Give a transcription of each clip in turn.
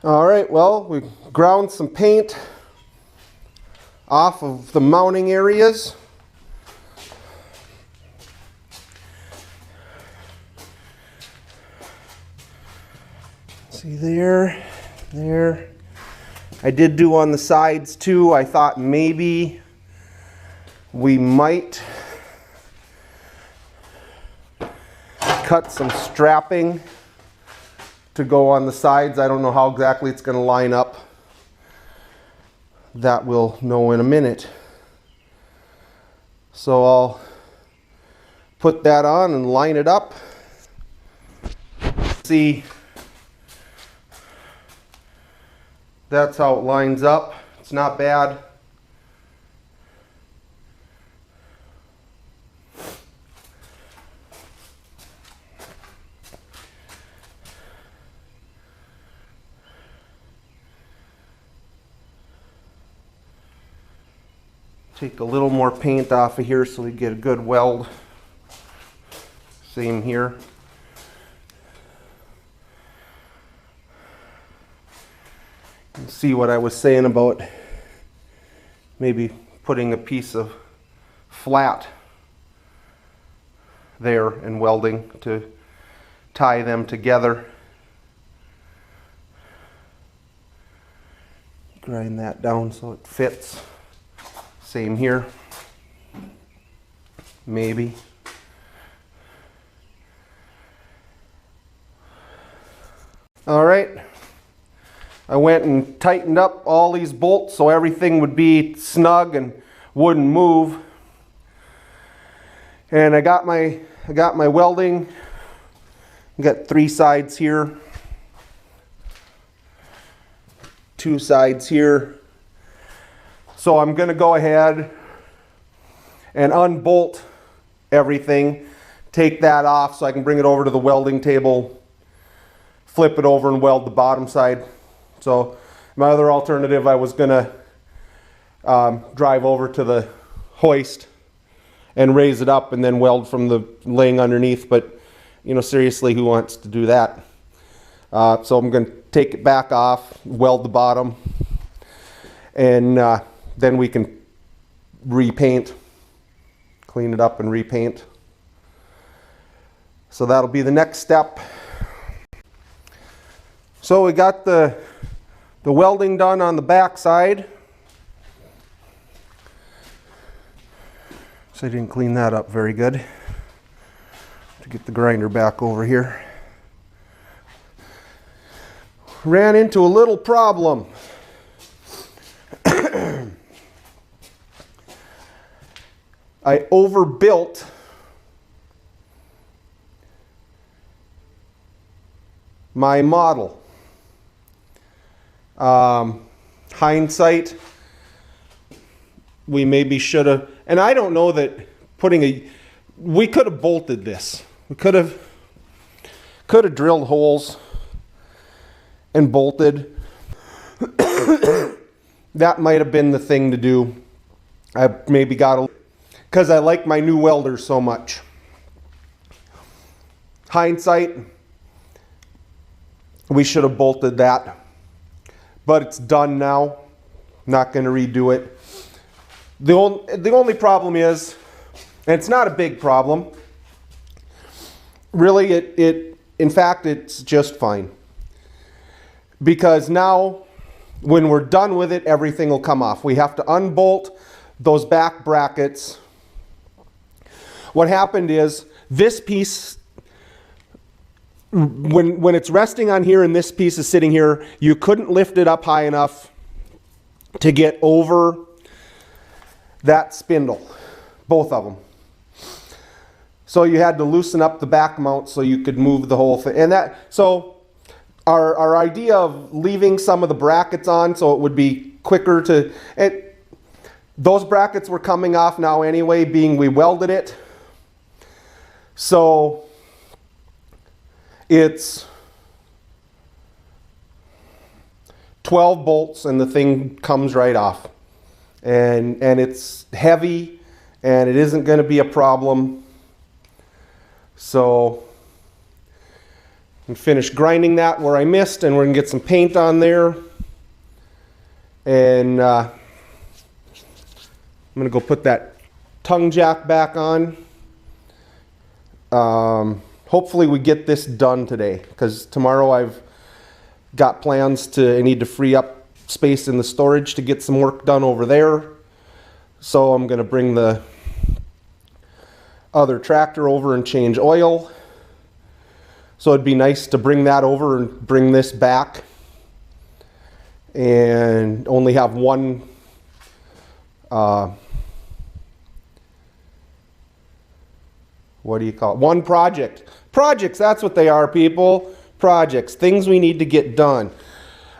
All right, well, we ground some paint off of the mounting areas. See there. I did do on the sides too. I thought maybe we might cut some strapping to go on the sides. I don't know how exactly it's going to line up. That we'll know in a minute. So I'll put that on and line it up. See, that's how it lines up. It's not bad. Take a little more paint off of here so we get a good weld. Same here. You see what I was saying about maybe putting a piece of flat there and welding to tie them together. Grind that down so it fits. Same here. Maybe. All right. I went and tightened up all these bolts so everything would be snug and wouldn't move. And I got my welding. I got 3 sides here. 2 sides here. So I'm going to go ahead and unbolt everything, take that off so I can bring it over to the welding table, flip it over and weld the bottom side. So my other alternative, I was going to drive over to the hoist and raise it up and then weld from the laying underneath. But, you know, seriously, who wants to do that? So I'm going to take it back off, weld the bottom, and then we can repaint, clean it up and repaint. So that'll be the next step. So we got the welding done on the back side. So I didn't clean that up very good. To get the grinder back over here. Ran into a little problem. I overbuilt my model. Hindsight, we maybe should have, and I don't know that we could have bolted this. We could have drilled holes and bolted. That might have been the thing to do. I maybe got because I like my new welders so much. Hindsight, we should have bolted that. But it's done now. Not going to redo it. The only problem is, and it's not a big problem, really in fact it's just fine. Because now when we're done with it, everything will come off. We have to unbolt those back brackets. What happened is this piece, when it's resting on here and this piece is sitting here, you couldn't lift it up high enough to get over that spindle, both of them. So you had to loosen up the back mount so you could move the whole thing. And so our idea of leaving some of the brackets on so it would be quicker to, those brackets were coming off now anyway, being we welded it. So it's 12 bolts and the thing comes right off. And it's heavy and it isn't going to be a problem. So and finish grinding that where I missed, and we're gonna get some paint on there. And I'm gonna go put that tongue jack back on. Hopefully we get this done today, because tomorrow I've got plans I need to free up space in the storage to get some work done over there. So I'm gonna bring the other tractor over and change oil. So it'd be nice to bring that over and bring this back and only have one what do you call it? One project. Projects, that's what they are, people. Projects, things we need to get done.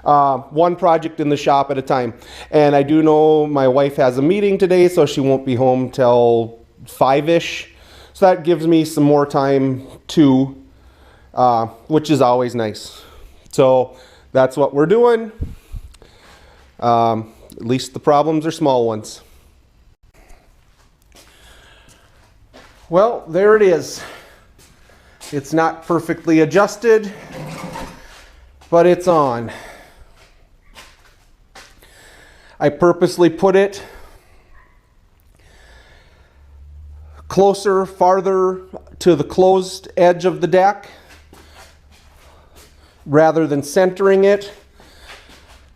One project in the shop at a time. And I do know my wife has a meeting today, so she won't be home till 5-ish. So that gives me some more time too, which is always nice. So that's what we're doing. At least the problems are small ones. Well, there it is. It's not perfectly adjusted, but it's on. I purposely put it closer, farther to the closed edge of the deck rather than centering it,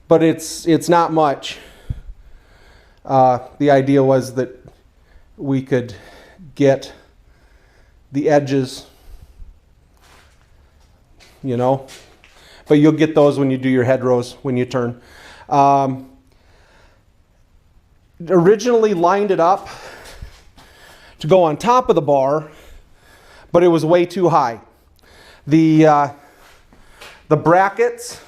but it's not much. The idea was that we could get the edges, you know, but you'll get those when you do your hedgerows, when you turn. Originally lined it up to go on top of the bar, but it was way too high. The brackets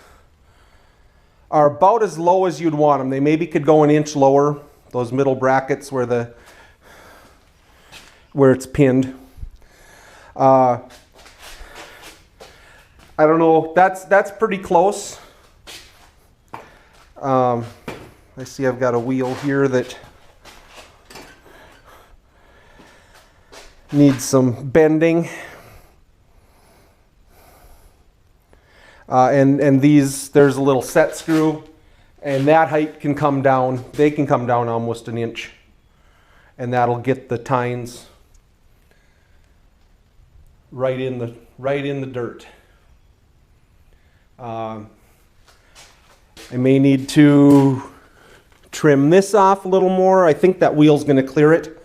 are about as low as you'd want them. They maybe could go an inch lower, those middle brackets where it's pinned. I don't know, that's pretty close. I see I've got a wheel here that needs some bending. And there's a little set screw, and that height can come down. They can come down almost an inch, and that'll get the tines right in the dirt. I may need to trim this off a little more. I think that wheel's going to clear it.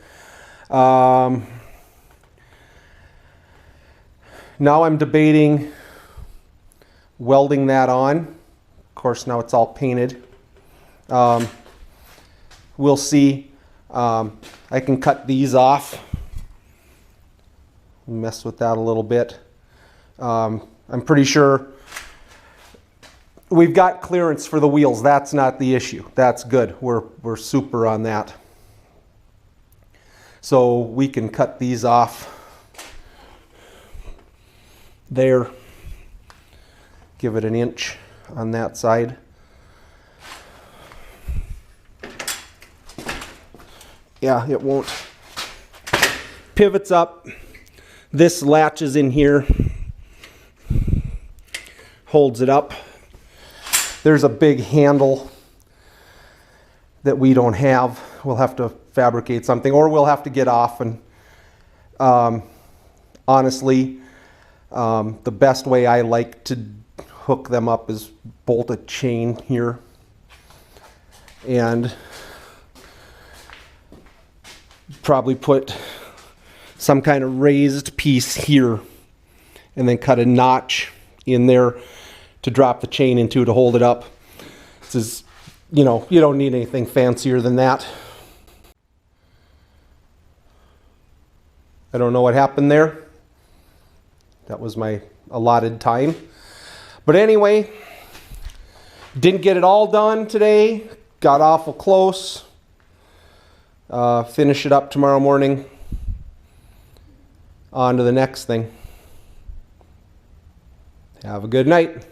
Now I'm debating welding that on. Of course, now it's all painted. We'll see. I can cut these off. Mess with that a little bit. I'm pretty sure we've got clearance for the wheels. That's not the issue. That's good. We're super on that. So we can cut these off there. Give it an inch on that side. Yeah, it won't. Pivots up. This latches in here. Holds it up. There's a big handle that we don't have. We'll have to fabricate something, or we'll have to get off. And honestly, the best way I like to hook them up is bolt a chain here and probably put some kind of raised piece here and then cut a notch in there to drop the chain into to hold it up. This is, you know, you don't need anything fancier than that. I don't know what happened there. That was my allotted time. But anyway, didn't get it all done today. Got awful close. Finish it up tomorrow morning. On to the next thing. Have a good night.